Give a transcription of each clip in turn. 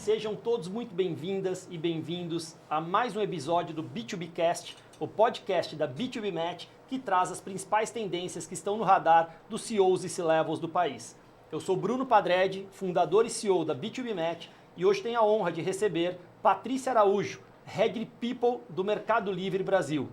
Sejam todos muito bem-vindas e bem-vindos a mais um episódio do B2Bcast, o podcast da B2B Match, que traz as principais tendências que estão no radar dos CEOs e C-Levels do país. Eu sou Bruno Padredi, fundador e CEO da B2B Match, e hoje tenho a honra de receber Patrícia Araújo, Head People do Mercado Livre Brasil.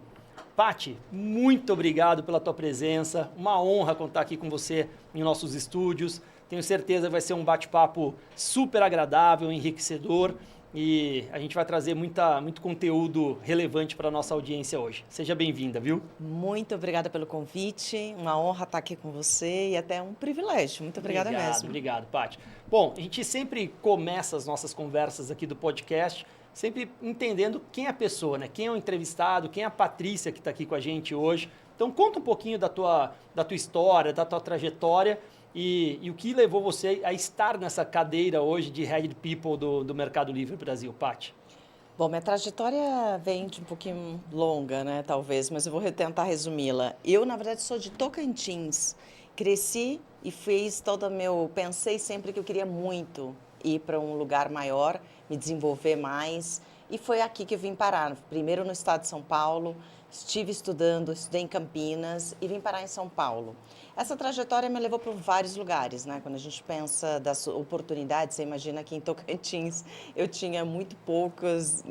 Pati, muito obrigado pela tua presença, uma honra contar aqui com você em nossos estúdios. Tenho certeza que vai ser um bate-papo super agradável, enriquecedor e a gente vai trazer muito conteúdo relevante para a nossa audiência hoje. Seja bem-vinda, viu? Muito obrigada pelo convite, uma honra estar aqui com você e até um privilégio. Muito obrigada mesmo. Obrigado, Pati. Bom, a gente sempre começa as nossas conversas aqui do podcast sempre entendendo quem é a pessoa, né? Quem é o entrevistado, quem é a Patrícia que está aqui com a gente hoje. Então conta um pouquinho da tua história, da tua trajetória e o que levou você a estar nessa cadeira hoje de Head People do Mercado Livre Brasil, Pati. Bom, minha trajetória vem de um pouquinho longa, né, talvez, mas eu vou tentar resumi-la. Eu, na verdade, sou de Tocantins. Cresci e pensei sempre que eu queria muito ir para um lugar maior, me desenvolver mais. E foi aqui que eu vim parar. Primeiro no estado de São Paulo, estudei em Campinas e vim parar em São Paulo. Essa trajetória me levou para vários lugares, né? Quando a gente pensa das oportunidades, você imagina que em Tocantins eu tinha muito poucas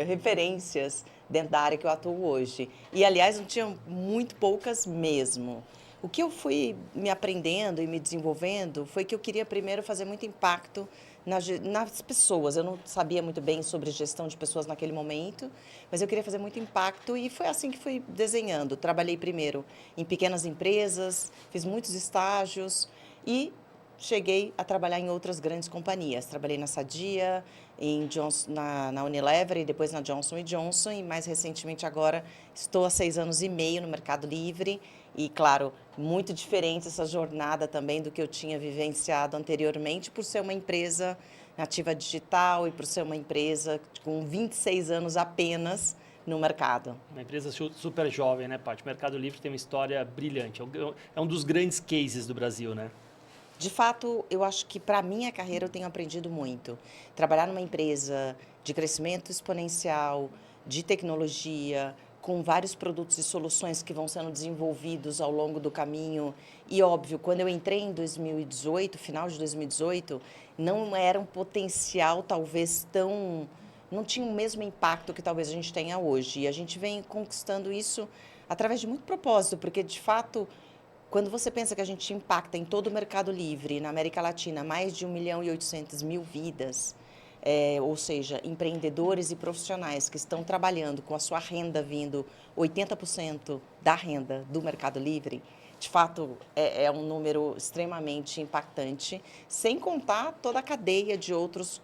referências dentro da área que eu atuo hoje. E, aliás, eu tinha muito poucas mesmo. O que eu fui me aprendendo e me desenvolvendo foi que eu queria primeiro fazer muito impacto nas pessoas. Eu não sabia muito bem sobre gestão de pessoas naquele momento, mas eu queria fazer muito impacto e foi assim que fui desenhando. Trabalhei primeiro em pequenas empresas, fiz muitos estágios e cheguei a trabalhar em outras grandes companhias. Trabalhei na Sadia, na Unilever e depois na Johnson & Johnson e mais recentemente agora estou há 6 anos e meio no Mercado Livre e, claro, muito diferente essa jornada também do que eu tinha vivenciado anteriormente por ser uma empresa nativa digital e por ser uma empresa com 26 anos apenas no mercado. Uma empresa super jovem, né, Paty? O Mercado Livre tem uma história brilhante. É um dos grandes cases do Brasil, né? De fato, eu acho que para a minha carreira eu tenho aprendido muito. Trabalhar numa empresa de crescimento exponencial, de tecnologia, com vários produtos e soluções que vão sendo desenvolvidos ao longo do caminho. E, óbvio, quando eu entrei em 2018, final de 2018, não era um potencial talvez não tinha o mesmo impacto que talvez a gente tenha hoje. E a gente vem conquistando isso através de muito propósito, porque, de fato, quando você pensa que a gente impacta em todo o Mercado Livre, na América Latina, mais de 1.800.000 vidas, ou seja, empreendedores e profissionais que estão trabalhando com a sua renda vindo 80% da renda do Mercado Livre, de fato é um número extremamente impactante, sem contar toda a cadeia de outros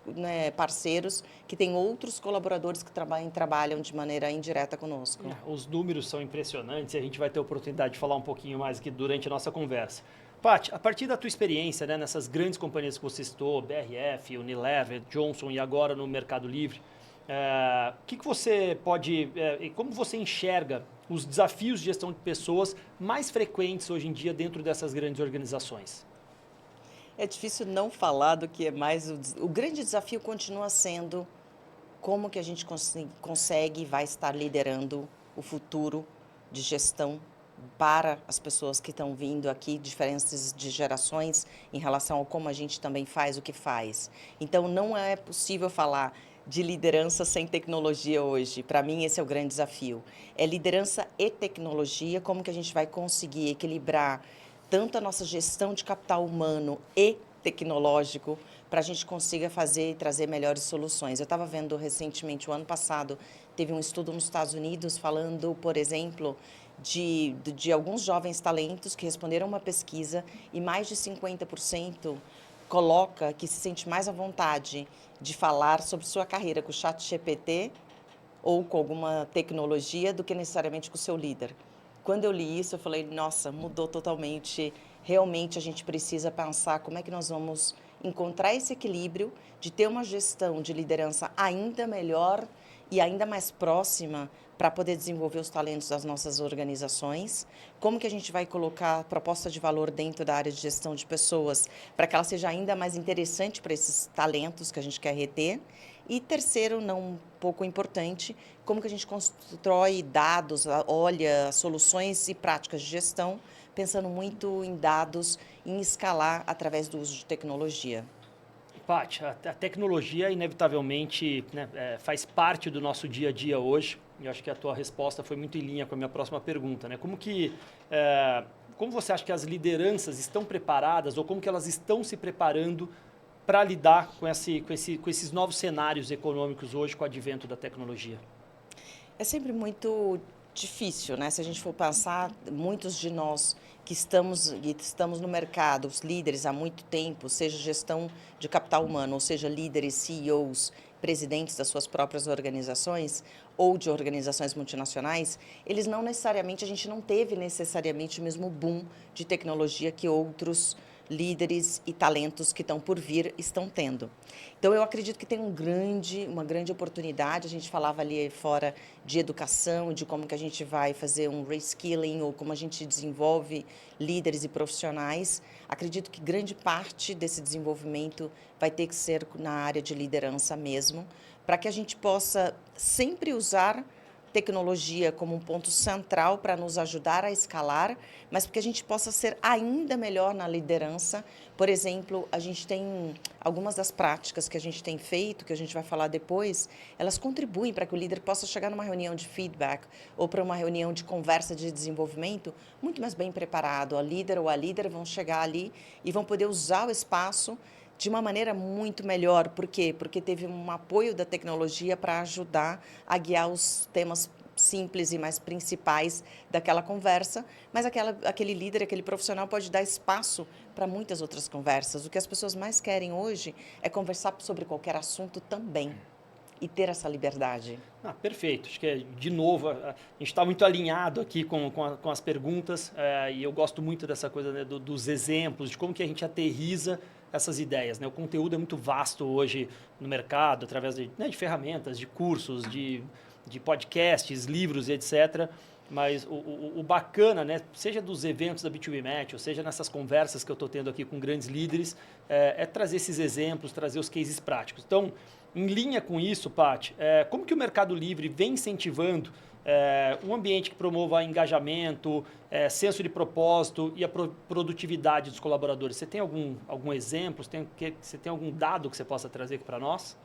parceiros que têm outros colaboradores que trabalham de maneira indireta conosco. Os números são impressionantes e a gente vai ter a oportunidade de falar um pouquinho mais aqui durante a nossa conversa. Paty, a partir da tua experiência, né, nessas grandes companhias que você citou, BRF, Unilever, Johnson e agora no Mercado Livre, que você pode, como você enxerga os desafios de gestão de pessoas mais frequentes hoje em dia dentro dessas grandes organizações? É difícil não falar do que é mais... O grande desafio continua sendo como que a gente consegue e vai estar liderando o futuro de gestão para as pessoas que estão vindo aqui, diferenças de gerações em relação a como a gente também faz o que faz. Então, não é possível falar de liderança sem tecnologia hoje. Para mim, esse é o grande desafio. É liderança e tecnologia, como que a gente vai conseguir equilibrar tanto a nossa gestão de capital humano e tecnológico para a gente consiga fazer e trazer melhores soluções. Eu estava vendo recentemente, o ano passado, teve um estudo nos Estados Unidos falando, por exemplo, de alguns jovens talentos que responderam uma pesquisa e mais de 50% coloca que se sente mais à vontade de falar sobre sua carreira com o ChatGPT ou com alguma tecnologia do que necessariamente com o seu líder. Quando eu li isso, eu falei, nossa, mudou totalmente. Realmente a gente precisa pensar como é que nós vamos encontrar esse equilíbrio de ter uma gestão de liderança ainda melhor e ainda mais próxima para poder desenvolver os talentos das nossas organizações, como que a gente vai colocar a proposta de valor dentro da área de gestão de pessoas para que ela seja ainda mais interessante para esses talentos que a gente quer reter. E terceiro, não pouco importante, como que a gente constrói dados, olha soluções e práticas de gestão, pensando muito em dados, em escalar através do uso de tecnologia. Paty, a tecnologia inevitavelmente, né, faz parte do nosso dia a dia hoje. E eu acho que a tua resposta foi muito em linha com a minha próxima pergunta, né? Como você acha que as lideranças estão preparadas ou como que elas estão se preparando para lidar com esses novos cenários econômicos hoje com o advento da tecnologia? É sempre muito difícil, né? Se a gente for pensar, muitos de nós que estamos no mercado, os líderes há muito tempo, seja gestão de capital humano, ou seja, líderes, CEOs, presidentes das suas próprias organizações ou de organizações multinacionais, eles não necessariamente, a gente não teve necessariamente o mesmo boom de tecnologia que outros líderes e talentos que estão por vir estão tendo. Então, eu acredito que tem uma grande oportunidade. A gente falava ali fora de educação, de como que a gente vai fazer um reskilling ou como a gente desenvolve líderes e profissionais. Acredito que grande parte desse desenvolvimento vai ter que ser na área de liderança mesmo, para que a gente possa sempre usar tecnologia como um ponto central para nos ajudar a escalar, mas porque a gente possa ser ainda melhor na liderança. Por exemplo, a gente tem algumas das práticas que a gente tem feito, que a gente vai falar depois, elas contribuem para que o líder possa chegar numa reunião de feedback ou para uma reunião de conversa de desenvolvimento muito mais bem preparado. A líder ou a líder vão chegar ali e vão poder usar o espaço de uma maneira muito melhor. Por quê? Porque teve um apoio da tecnologia para ajudar a guiar os temas simples e mais principais daquela conversa, mas aquele líder, aquele profissional pode dar espaço para muitas outras conversas. O que as pessoas mais querem hoje é conversar sobre qualquer assunto também e ter essa liberdade. Perfeito. Acho que, de novo, a gente está muito alinhado aqui com as perguntas e eu gosto muito dessa coisa, né, dos exemplos, de como que a gente aterriza essas ideias, né? O conteúdo é muito vasto hoje no mercado, através de ferramentas, de cursos, de podcasts, livros, etc. Mas o bacana, né, seja dos eventos da B2B Match, ou seja nessas conversas que eu estou tendo aqui com grandes líderes, é trazer esses exemplos, trazer os cases práticos. Então, em linha com isso, Paty, como que o Mercado Livre vem incentivando um ambiente que promova engajamento, senso de propósito e a produtividade dos colaboradores? Você tem algum exemplo? Você tem algum dado que você possa trazer aqui para nós?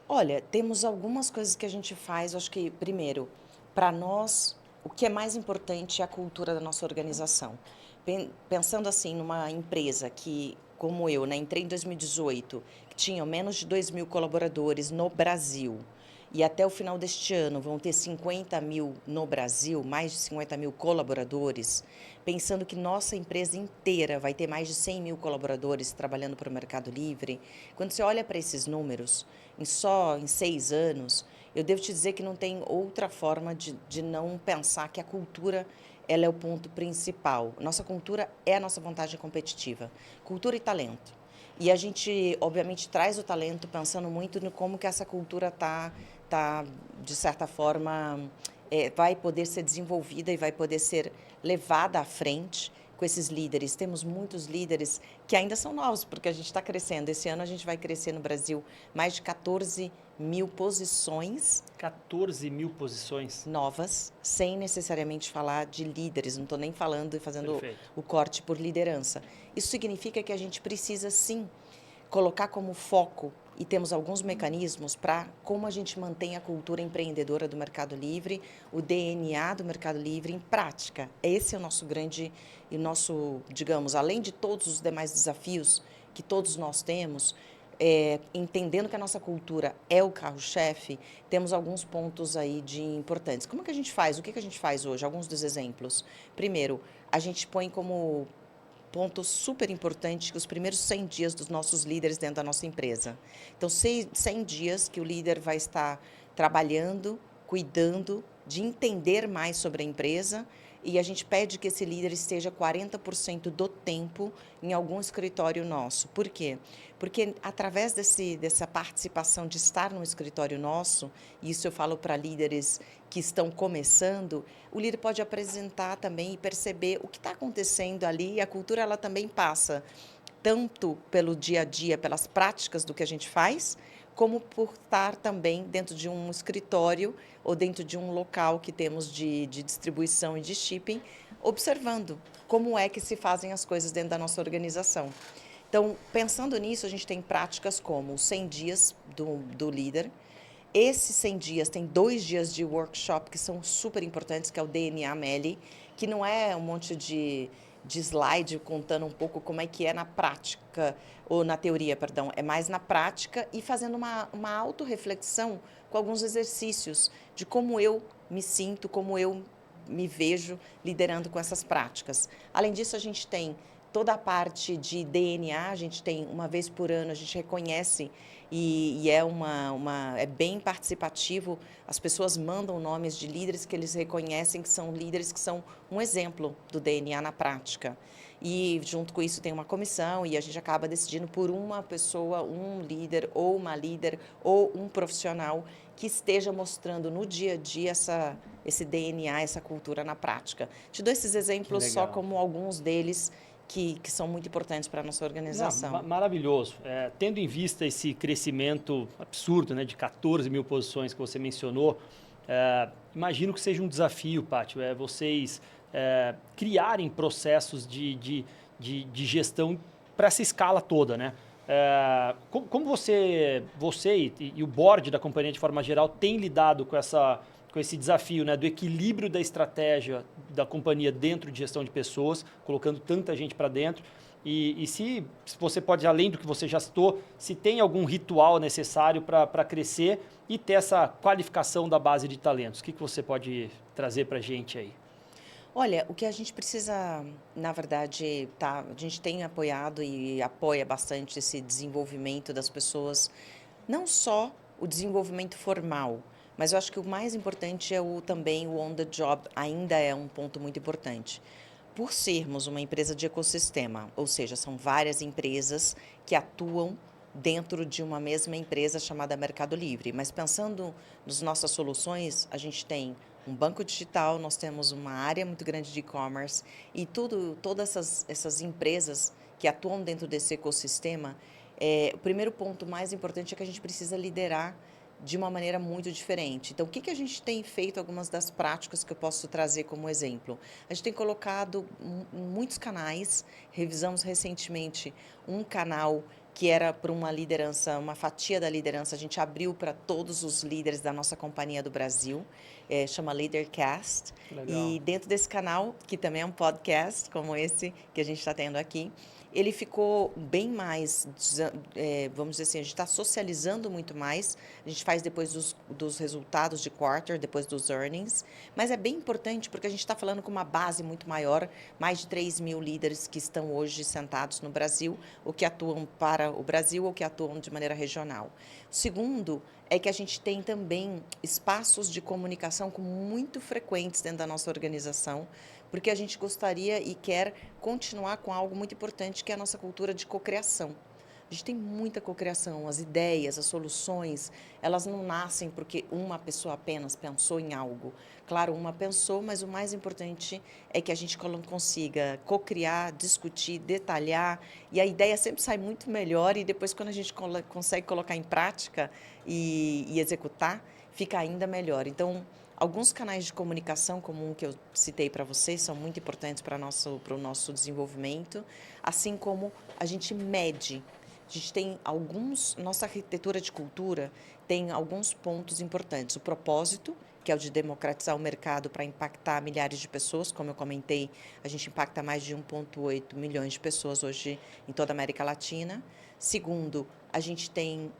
Olha, temos algumas coisas que a gente faz. Acho que, primeiro, para nós, o que é mais importante é a cultura da nossa organização. Pensando assim, numa empresa que, como eu, né, entrei em 2018, que tinha menos de 2.000 colaboradores no Brasil, e até o final deste ano vão ter 50 mil no Brasil, mais de 50 mil colaboradores, pensando que nossa empresa inteira vai ter mais de 100 mil colaboradores trabalhando para o Mercado Livre. Quando você olha para esses números, só em 6 anos, eu devo te dizer que não tem outra forma de não pensar que a cultura ela é o ponto principal. Nossa cultura é a nossa vantagem competitiva. Cultura e talento. E a gente, obviamente, traz o talento pensando muito no como que essa cultura de certa forma, vai poder ser desenvolvida e vai poder ser levada à frente com esses líderes. Temos muitos líderes que ainda são novos, porque a gente está crescendo. Esse ano a gente vai crescer no Brasil mais de 14 mil posições. 14 mil posições? Novas, sem necessariamente falar de líderes. Não estou nem falando e fazendo Perfeito. o corte por liderança. Isso significa que a gente precisa, sim, colocar como foco, e temos alguns mecanismos para como a gente mantém a cultura empreendedora do Mercado Livre, o DNA do Mercado Livre em prática. Esse é o nosso digamos, além de todos os demais desafios que todos nós temos, entendendo que a nossa cultura é o carro-chefe, temos alguns pontos aí de importantes. Como é que a gente faz? O que a gente faz hoje? Alguns dos exemplos. Primeiro, a gente põe como ponto super importante os primeiros 100 dias dos nossos líderes dentro da nossa empresa. Então, 100 dias que o líder vai estar trabalhando, cuidando de entender mais sobre a empresa e a gente pede que esse líder esteja 40% do tempo em algum escritório nosso. Por quê? Porque através dessa participação de estar no escritório nosso, e isso eu falo para líderes que estão começando, o líder pode apresentar também e perceber o que está acontecendo ali, e a cultura ela também passa tanto pelo dia a dia, pelas práticas do que a gente faz, como por estar também dentro de um escritório ou dentro de um local que temos de distribuição e de shipping, observando como é que se fazem as coisas dentro da nossa organização. Então, pensando nisso, a gente tem práticas como os 100 dias do líder. Esses 100 dias, tem 2 dias de workshop que são super importantes, que é o DNA Meli, que não é um monte de slide contando um pouco como é que é na prática, ou na teoria, perdão, é mais na prática e fazendo uma autorreflexão com alguns exercícios de como eu me sinto, como eu me vejo liderando com essas práticas. Além disso, a gente tem toda a parte de DNA, a gente tem uma vez por ano, a gente reconhece e é é bem participativo. As pessoas mandam nomes de líderes que eles reconhecem que são líderes que são um exemplo do DNA na prática. E junto com isso tem uma comissão e a gente acaba decidindo por uma pessoa, um líder ou uma líder ou um profissional que esteja mostrando no dia a dia esse DNA, essa cultura na prática. Te dou esses exemplos só como alguns deles que são muito importantes para a nossa organização. Não, maravilhoso. Tendo em vista esse crescimento absurdo, né, de 14 mil posições que você mencionou, imagino que seja um desafio, Pátio, vocês criarem processos de gestão para essa escala toda, né? Como você e o board da companhia de forma geral tem lidado com esse desafio, né, do equilíbrio da estratégia da companhia dentro de gestão de pessoas, colocando tanta gente para dentro, e se você pode, além do que você já citou, se tem algum ritual necessário para crescer e ter essa qualificação da base de talentos. O que você pode trazer para a gente aí? Olha, o que a gente precisa, na verdade, a gente tem apoiado e apoia bastante esse desenvolvimento das pessoas, não só o desenvolvimento formal, mas eu acho que o mais importante é também o on the job, ainda é um ponto muito importante. Por sermos uma empresa de ecossistema, ou seja, são várias empresas que atuam dentro de uma mesma empresa chamada Mercado Livre. Mas pensando nas nossas soluções, a gente tem um banco digital, nós temos uma área muito grande de e-commerce e todas essas empresas que atuam dentro desse ecossistema, o primeiro ponto mais importante é que a gente precisa liderar de uma maneira muito diferente. Então, o que a gente tem feito, algumas das práticas que eu posso trazer como exemplo? A gente tem colocado muitos canais, revisamos recentemente um canal que era para uma liderança, uma fatia da liderança, a gente abriu para todos os líderes da nossa companhia do Brasil, chama Leadercast. Legal. E dentro desse canal, que também é um podcast, como esse que a gente está tendo aqui, ele ficou bem mais, vamos dizer assim, a gente está socializando muito mais, a gente faz depois dos resultados de quarter, depois dos earnings, mas é bem importante porque a gente está falando com uma base muito maior, mais de 3 mil líderes que estão hoje sentados no Brasil, ou que atuam para o Brasil, ou que atuam de maneira regional. O segundo é que a gente tem também espaços de comunicação muito frequentes dentro da nossa organização, porque a gente gostaria e quer continuar com algo muito importante, que é a nossa cultura de cocriação. A gente tem muita cocriação, as ideias, as soluções, elas não nascem porque uma pessoa apenas pensou em algo. Claro, uma pensou, mas o mais importante é que a gente consiga cocriar, discutir, detalhar, e a ideia sempre sai muito melhor, e depois quando a gente consegue colocar em prática e executar, fica ainda melhor. Então, alguns canais de comunicação, como um que eu citei para vocês, são muito importantes para o nosso desenvolvimento, assim como a gente mede. A gente tem nossa arquitetura de cultura tem alguns pontos importantes. O propósito, que é o de democratizar o mercado para impactar milhares de pessoas, como eu comentei, a gente impacta mais de 1,8 milhões de pessoas hoje em toda a América Latina. Segundo, a gente tem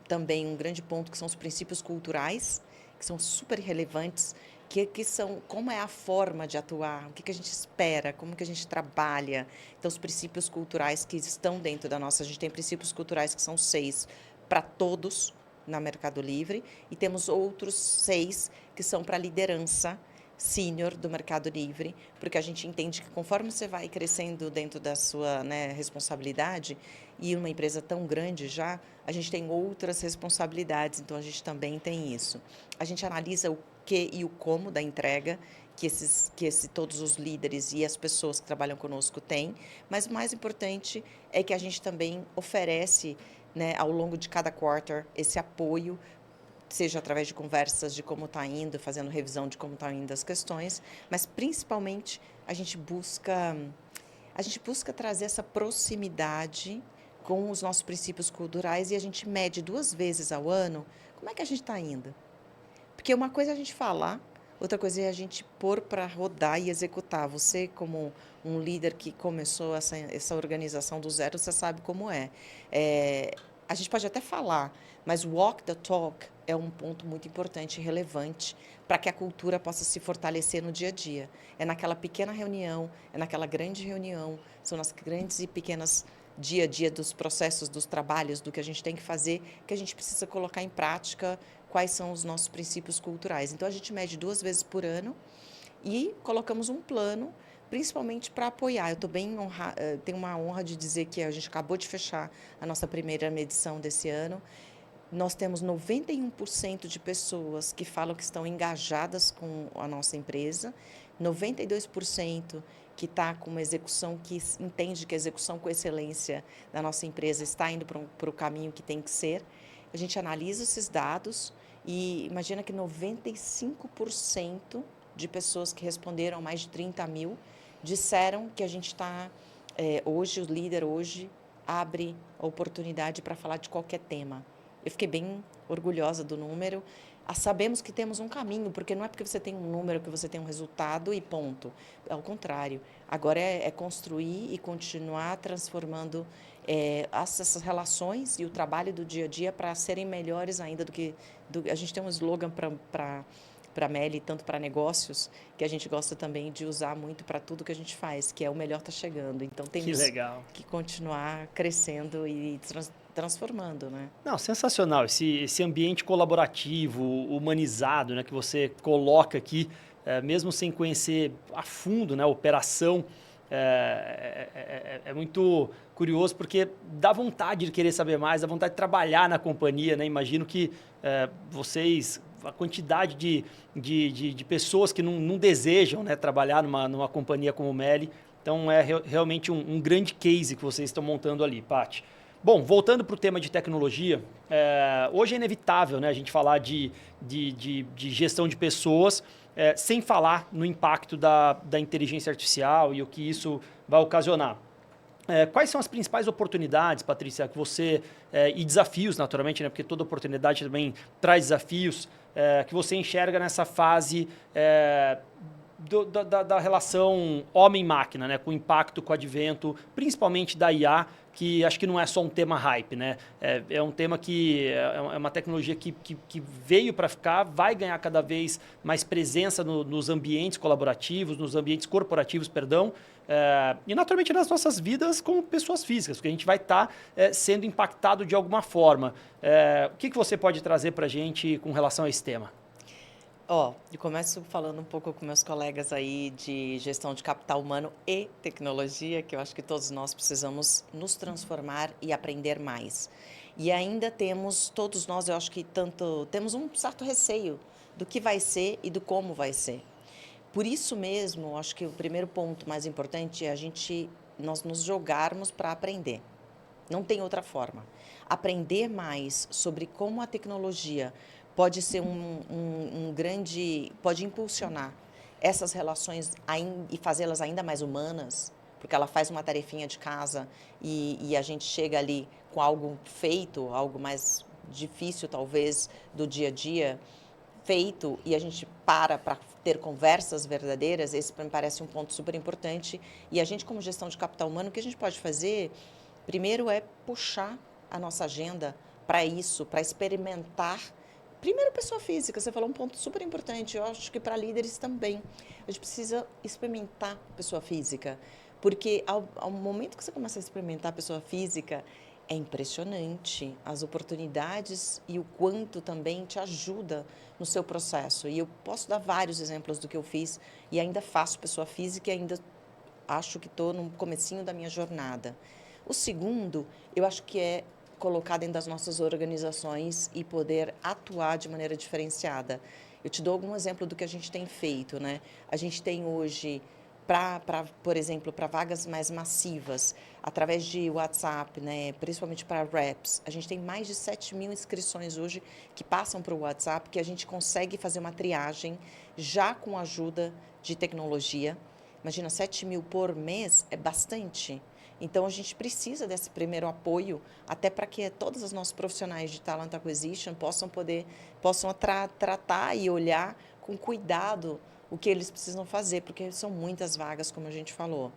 também um grande ponto que são os princípios culturais, que são super relevantes, que são como é a forma de atuar, o que a gente espera, como que a gente trabalha. Então, os princípios culturais que estão dentro da nossa... A gente tem princípios culturais que são 6 para todos na Mercado Livre e temos outros 6 que são para liderança, sênior do Mercado Livre, porque a gente entende que conforme você vai crescendo dentro da sua, né, responsabilidade, e uma empresa tão grande já, a gente tem outras responsabilidades, então a gente também tem isso. A gente analisa o que e o como da entrega, todos os líderes e as pessoas que trabalham conosco têm, mas o mais importante é que a gente também oferece, né, ao longo de cada quarter esse apoio, seja através de conversas de como está indo, fazendo revisão de como estão indo as questões, mas principalmente a gente busca trazer essa proximidade com os nossos princípios culturais e a gente mede 2 vezes ao ano como é que a gente está indo. Porque uma coisa é a gente falar, outra coisa é a gente pôr para rodar e executar. Você, como um líder que começou essa organização do zero, você sabe como é. A gente pode até falar, mas walk the talk é um ponto muito importante e relevante para que a cultura possa se fortalecer no dia a dia. É naquela pequena reunião, é naquela grande reunião, são nas grandes e pequenas dia a dia dos processos, dos trabalhos, do que a gente tem que fazer, que a gente precisa colocar em prática quais são os nossos princípios culturais. Então, a gente mede 2 vezes por ano e colocamos um plano, principalmente para apoiar. Eu estou bem honrada, tenho uma honra de dizer que a gente acabou de fechar a nossa primeira medição desse ano. Nós temos 91% de pessoas que falam que estão engajadas com a nossa empresa, 92% que está com uma execução, que entende que a execução com excelência da nossa empresa está indo para o caminho que tem que ser. A gente analisa esses dados e imagina que 95% de pessoas que responderam, mais de 30 mil, disseram que a gente está, hoje, o líder hoje abre a oportunidade para falar de qualquer tema. Eu fiquei bem orgulhosa do número. Sabemos que temos um caminho, porque não é porque você tem um número que você tem um resultado e ponto. Ao contrário, agora é construir e continuar transformando essas relações e o trabalho do dia a dia para serem melhores ainda do que... a gente tem um slogan para a Meli, tanto para negócios, que a gente gosta também de usar muito para tudo que a gente faz, que é o melhor está chegando. Então, temos que continuar crescendo e transformando, né? Não, sensacional. Esse ambiente colaborativo, humanizado, né, que você coloca aqui, mesmo sem conhecer a fundo, né, a operação, é muito curioso porque dá vontade de querer saber mais, dá vontade de trabalhar na companhia, né? Imagino que vocês, a quantidade de pessoas que não desejam, né, trabalhar numa companhia como o Meli, então é realmente um grande case que vocês estão montando ali, Paty. Bom, voltando para o tema de tecnologia, hoje é inevitável, né, a gente falar de gestão de pessoas, sem falar no impacto da inteligência artificial e o que isso vai ocasionar. Quais são as principais oportunidades, Patrícia, que você, e desafios, naturalmente, né, porque toda oportunidade também traz desafios, que você enxerga nessa fase da relação homem-máquina, né, com o impacto, com o advento, principalmente da IA, que acho que não é só um tema hype, né? É um tema que é uma tecnologia que veio para ficar, vai ganhar cada vez mais presença nos ambientes colaborativos, nos ambientes corporativos, perdão, e naturalmente nas nossas vidas como pessoas físicas, porque a gente vai estar sendo impactado de alguma forma. O que você pode trazer para a gente com relação a esse tema? Eu começo falando um pouco com meus colegas aí de gestão de capital humano e tecnologia, que eu acho que todos nós precisamos nos transformar e aprender mais. E ainda temos, todos nós, eu acho que temos um certo receio do que vai ser e do como vai ser. Por isso mesmo, eu acho que o primeiro ponto mais importante é nós nos jogarmos para aprender. Não tem outra forma. Aprender mais sobre como a tecnologia pode ser pode impulsionar essas relações e fazê-las ainda mais humanas, porque ela faz uma tarefinha de casa e a gente chega ali com algo feito, algo mais difícil talvez do dia a dia, feito, e a gente para ter conversas verdadeiras. Esse me parece um ponto super importante. E a gente, como gestão de capital humano, o que a gente pode fazer, primeiro, é puxar a nossa agenda para isso, para experimentar. Primeiro, pessoa física, você falou um ponto super importante, eu acho que para líderes também. A gente precisa experimentar pessoa física, porque ao momento que você começa a experimentar pessoa física, É impressionante as oportunidades e o quanto também te ajuda no seu processo. E eu posso dar vários exemplos do que eu fiz e ainda faço pessoa física e ainda acho que estou no comecinho da minha jornada. O segundo, eu acho que é colocar dentro das nossas organizações e poder atuar de maneira diferenciada. Eu te dou algum exemplo do que a gente tem feito, né? A gente tem hoje, por exemplo, para vagas mais massivas, através de WhatsApp, né? Principalmente para reps, a gente tem mais de 7.000 inscrições hoje que passam para o WhatsApp, que a gente consegue fazer uma triagem já com a ajuda de tecnologia. Imagina, 7.000 por mês é bastante. Então, a gente precisa desse primeiro apoio, até para que todos os nossos profissionais de Talent Acquisition possam tratar e olhar com cuidado o que eles precisam fazer, porque são muitas vagas, como a gente falou.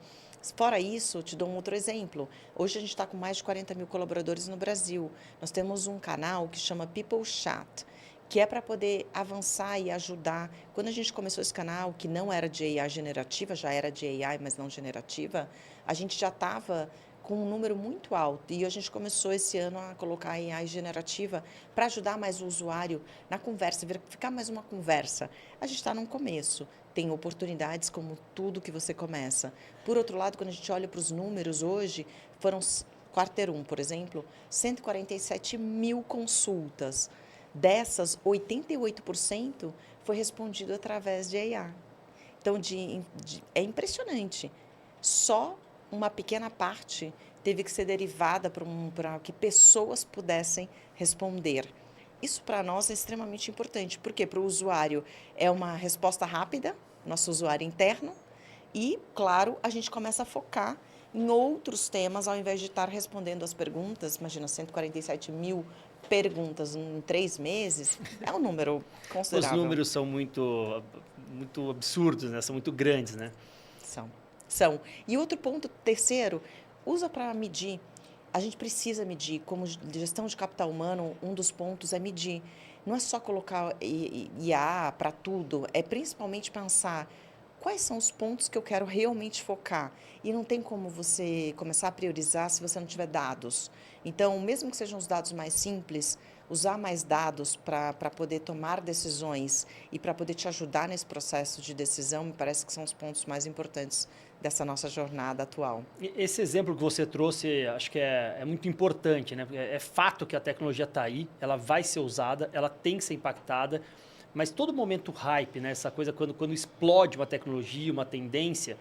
Fora isso, eu te dou um outro exemplo. Hoje a gente está com mais de 40.000 colaboradores no Brasil. Nós temos um canal que chama People Chat, que é para poder avançar e ajudar. Quando a gente começou esse canal, que não era de AI generativa, já era de AI, mas não generativa, a gente já estava com um número muito alto. E a gente começou esse ano a colocar AI generativa para ajudar mais o usuário na conversa, verificar mais uma conversa. A gente está num começo, tem oportunidades como tudo que você começa. Por outro lado, quando a gente olha para os números hoje, foram, quarter 1, por exemplo, 147.000 consultas. Dessas, 88% foi respondido através de AI. Então, é impressionante. Só uma pequena parte teve que ser derivada para que pessoas pudessem responder. Isso para nós é extremamente importante, porque para o usuário é uma resposta rápida, nosso usuário interno, e, claro, a gente começa a focar em outros temas, ao invés de estar respondendo as perguntas. Imagina, 147.000 perguntas em 3 meses, é um número Os considerável. números são muito absurdos, né? São muito grandes, né? São. E outro ponto, terceiro, usa para medir. A gente precisa medir. Como gestão de capital humano, um dos pontos é medir. Não é só colocar IA para tudo, é principalmente pensar quais são os pontos que eu quero realmente focar. E não tem como você começar a priorizar se você não tiver dados. Então, mesmo que sejam os dados mais simples, usar mais dados para poder tomar decisões e para poder te ajudar nesse processo de decisão, me parece que são os pontos mais importantes dessa nossa jornada atual. Esse exemplo que você trouxe, acho que é muito importante, né? É fato que a tecnologia está aí, ela vai ser usada, ela tem que ser impactada, mas todo momento hype, né? Essa coisa quando explode uma tecnologia, uma tendência,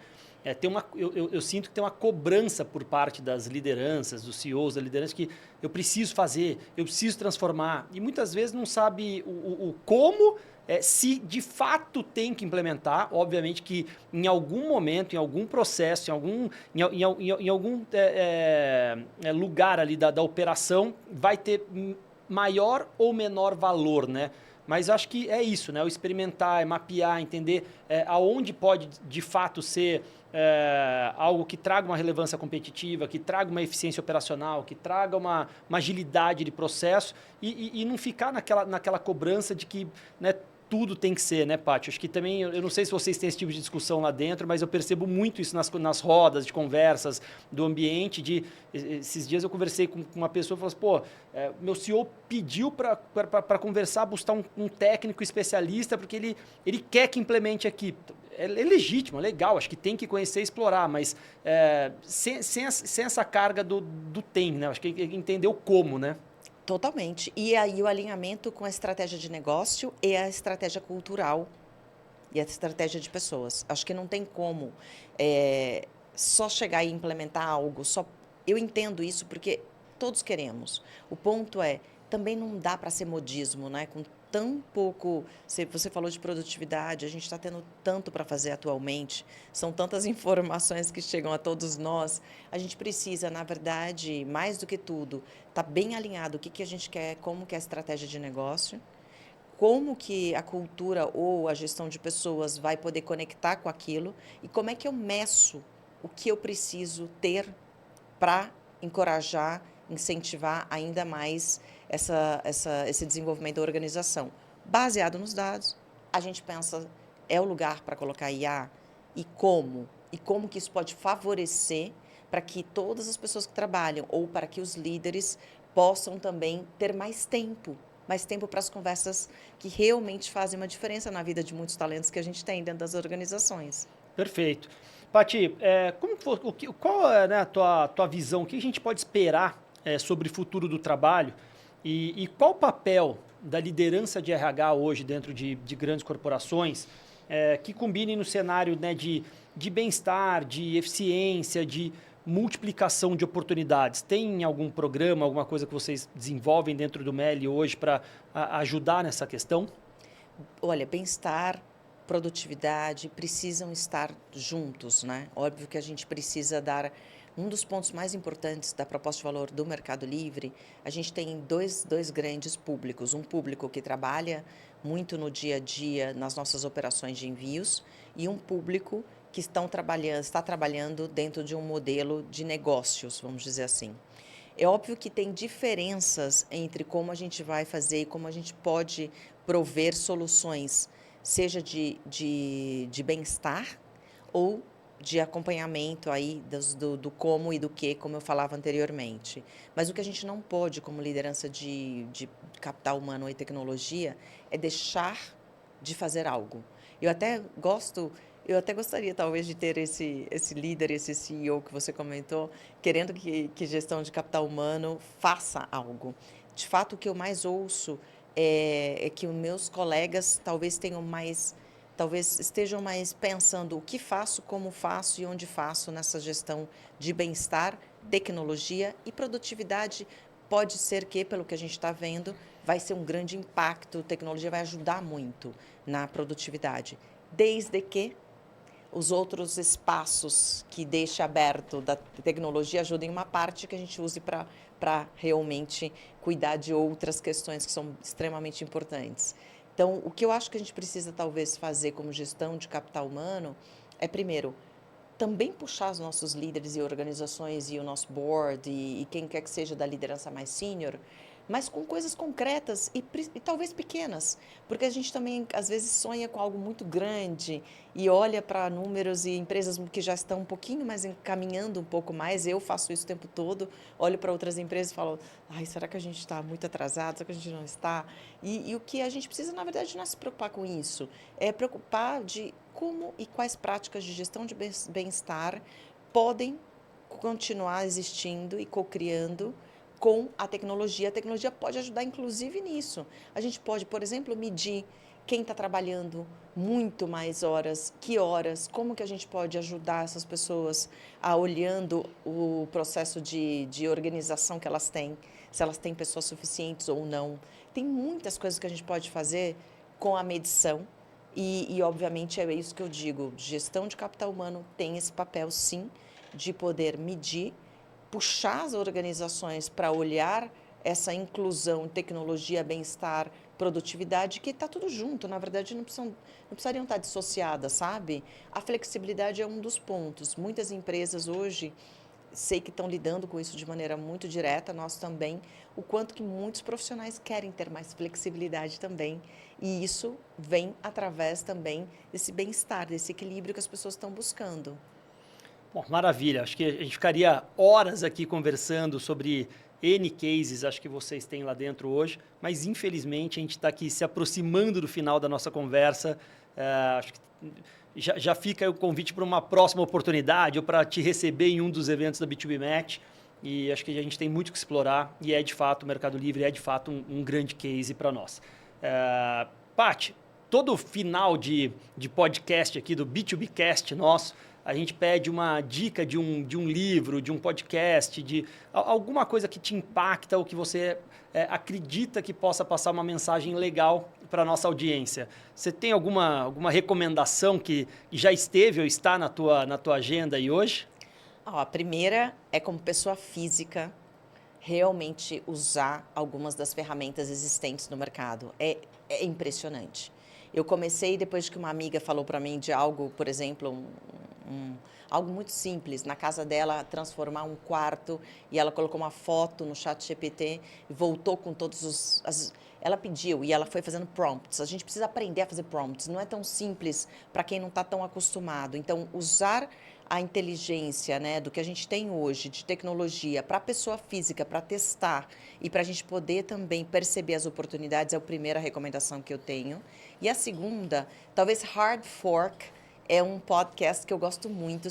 eu sinto que tem uma cobrança por parte das lideranças, dos CEOs da liderança, que eu preciso fazer, eu preciso transformar. E muitas vezes não sabe o como, se de fato tem que implementar. Obviamente que em algum momento, em algum processo, em algum lugar ali da operação, vai ter maior ou menor valor, né? Mas eu acho que é isso, né? O experimentar, mapear, entender aonde pode de fato ser algo que traga uma relevância competitiva, que traga uma eficiência operacional, que traga uma agilidade de processo e não ficar naquela cobrança de que, né, tudo tem que ser, né, Paty? Acho que também, eu não sei se vocês têm esse tipo de discussão lá dentro, mas eu percebo muito isso nas rodas de conversas do ambiente. Esses dias eu conversei com uma pessoa e falou assim, pô, meu CEO pediu para conversar, buscar um técnico especialista, porque ele quer que implemente aqui. É legítimo, é legal, acho que tem que conhecer e explorar, mas sem essa carga do tem, né? Acho que entender o como, né? Totalmente. E aí o alinhamento com a estratégia de negócio e a estratégia cultural e a estratégia de pessoas. Acho que não tem como só chegar e implementar algo. Eu entendo isso porque todos queremos. O ponto é, também não dá para ser modismo, né? Com tão pouco... Você falou de produtividade, a gente está tendo tanto para fazer atualmente, são tantas informações que chegam a todos nós. A gente precisa, na verdade, mais do que tudo, estar bem alinhado o que a gente quer, como que é a estratégia de negócio, como que a cultura ou a gestão de pessoas vai poder conectar com aquilo e como é que eu meço o que eu preciso ter para encorajar, incentivar ainda mais esse desenvolvimento da organização. Baseado nos dados, a gente pensa, é o lugar para colocar IA? E como? E como que isso pode favorecer para que todas as pessoas que trabalham ou para que os líderes possam também ter mais tempo para as conversas que realmente fazem uma diferença na vida de muitos talentos que a gente tem dentro das organizações. Perfeito. Pati, qual é, né, a tua visão? O que a gente pode esperar sobre o futuro do trabalho e qual o papel da liderança de RH hoje dentro de grandes corporações que combine no cenário, né, de bem-estar, de eficiência, de multiplicação de oportunidades? Tem algum programa, alguma coisa que vocês desenvolvem dentro do MELI hoje para ajudar nessa questão? Olha, bem-estar, produtividade precisam estar juntos, né? Óbvio que a gente precisa dar um dos pontos mais importantes da proposta de valor do Mercado Livre. A gente tem dois grandes públicos. Um público que trabalha muito no dia a dia nas nossas operações de envios e um público que está trabalhando dentro de um modelo de negócios, vamos dizer assim. É óbvio que tem diferenças entre como a gente vai fazer e como a gente pode prover soluções, seja de bem-estar ou de acompanhamento aí do como e do que, como eu falava anteriormente. Mas o que a gente não pode, como liderança de capital humano e tecnologia, é deixar de fazer algo. Eu até gostaria, talvez, de ter esse líder, esse CEO que você comentou, querendo que gestão de capital humano faça algo. De fato, o que eu mais ouço é que os meus colegas talvez estejam mais pensando o que faço, como faço e onde faço nessa gestão de bem-estar, tecnologia e produtividade. Pode ser que, pelo que a gente está vendo, vai ser um grande impacto, tecnologia vai ajudar muito na produtividade, desde que os outros espaços que deixa aberto da tecnologia ajudem uma parte que a gente use para realmente cuidar de outras questões que são extremamente importantes. Então, o que eu acho que a gente precisa talvez fazer como gestão de capital humano é, primeiro, também puxar os nossos líderes e organizações e o nosso board e quem quer que seja da liderança mais sênior, mas com coisas concretas e talvez pequenas, porque a gente também às vezes sonha com algo muito grande e olha para números e empresas que já estão um pouquinho mais encaminhando um pouco mais. Eu faço isso o tempo todo, olho para outras empresas e falo, ai, será que a gente está muito atrasado? Será que a gente não está? E o que a gente precisa, na verdade, não é se preocupar com isso, é preocupar de como e quais práticas de gestão de bem-estar podem continuar existindo e co-criando com a tecnologia. A tecnologia pode ajudar, inclusive, nisso. A gente pode, por exemplo, medir quem está trabalhando muito mais horas, que horas, como que a gente pode ajudar essas pessoas a olhando o processo de organização que elas têm, se elas têm pessoas suficientes ou não. Tem muitas coisas que a gente pode fazer com a medição e obviamente, é isso que eu digo, gestão de capital humano tem esse papel, sim, de poder medir, puxar as organizações para olhar essa inclusão, tecnologia, bem-estar, produtividade, que está tudo junto, na verdade não precisariam estar dissociadas, sabe? A flexibilidade é um dos pontos. Muitas empresas hoje, sei que estão lidando com isso de maneira muito direta, nós também, o quanto que muitos profissionais querem ter mais flexibilidade também, e isso vem através também desse bem-estar, desse equilíbrio que as pessoas estão buscando. Bom, maravilha. Acho que a gente ficaria horas aqui conversando sobre N cases, acho que vocês têm lá dentro hoje, mas infelizmente a gente está aqui se aproximando do final da nossa conversa. Acho que já fica aí o convite para uma próxima oportunidade ou para te receber em um dos eventos da B2B Match. E acho que a gente tem muito que explorar e é de fato, o Mercado Livre é de fato um grande case para nós. Paty, todo final de podcast aqui do B2B Cast nosso, a gente pede uma dica de um livro, de um podcast, de alguma coisa que te impacta ou que você acredita que possa passar uma mensagem legal para a nossa audiência. Você tem alguma recomendação que já esteve ou está na tua agenda aí hoje? A primeira é, como pessoa física, realmente usar algumas das ferramentas existentes no mercado. É impressionante. Eu comecei depois que uma amiga falou para mim de algo, por exemplo, algo muito simples, na casa dela, transformar um quarto, e ela colocou uma foto no chat GPT, voltou com todos ela pediu e ela foi fazendo prompts. A gente precisa aprender a fazer prompts, não é tão simples para quem não está tão acostumado. Então, usar a inteligência, né, do que a gente tem hoje de tecnologia para a pessoa física, para testar e para a gente poder também perceber as oportunidades, é a primeira recomendação que eu tenho. E a segunda, talvez Hard Fork, é um podcast que eu gosto muito.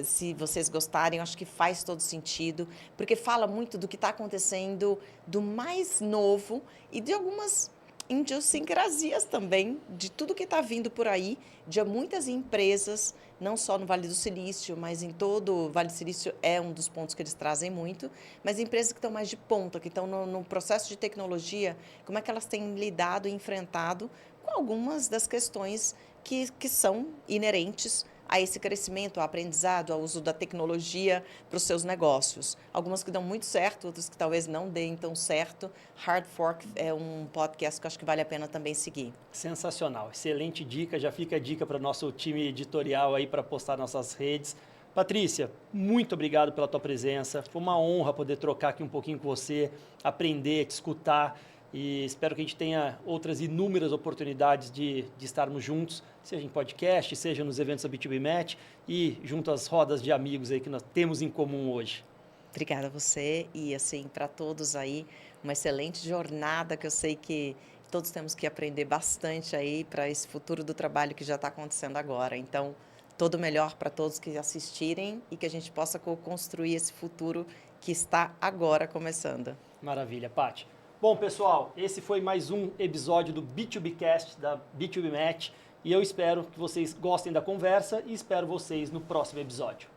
Se vocês gostarem, eu acho que faz todo sentido, porque fala muito do que está acontecendo, do mais novo e de algumas idiosincrasias também, de tudo que está vindo por aí, de muitas empresas, não só no Vale do Silício, mas em todo o Vale do Silício é um dos pontos que eles trazem muito, mas empresas que estão mais de ponta, que estão no processo de tecnologia, como é que elas têm lidado e enfrentado com algumas das questões que são inerentes a esse crescimento, ao aprendizado, ao uso da tecnologia para os seus negócios. Algumas que dão muito certo, outras que talvez não deem tão certo. Hard Fork é um podcast que eu acho que vale a pena também seguir. Sensacional, excelente dica, já fica a dica para o nosso time editorial aí para postar nas nossas redes. Patrícia, muito obrigado pela tua presença, foi uma honra poder trocar aqui um pouquinho com você, aprender, te escutar. E espero que a gente tenha outras inúmeras oportunidades de estarmos juntos, seja em podcast, seja nos eventos da B2B Match e junto às rodas de amigos aí que nós temos em comum hoje. Obrigada a você e, assim, para todos aí, uma excelente jornada que eu sei que todos temos que aprender bastante aí para esse futuro do trabalho que já está acontecendo agora. Então, todo melhor para todos que assistirem e que a gente possa construir esse futuro que está agora começando. Maravilha, Paty. Bom, pessoal, esse foi mais um episódio do B2B Cast da B2B Match e eu espero que vocês gostem da conversa e espero vocês no próximo episódio.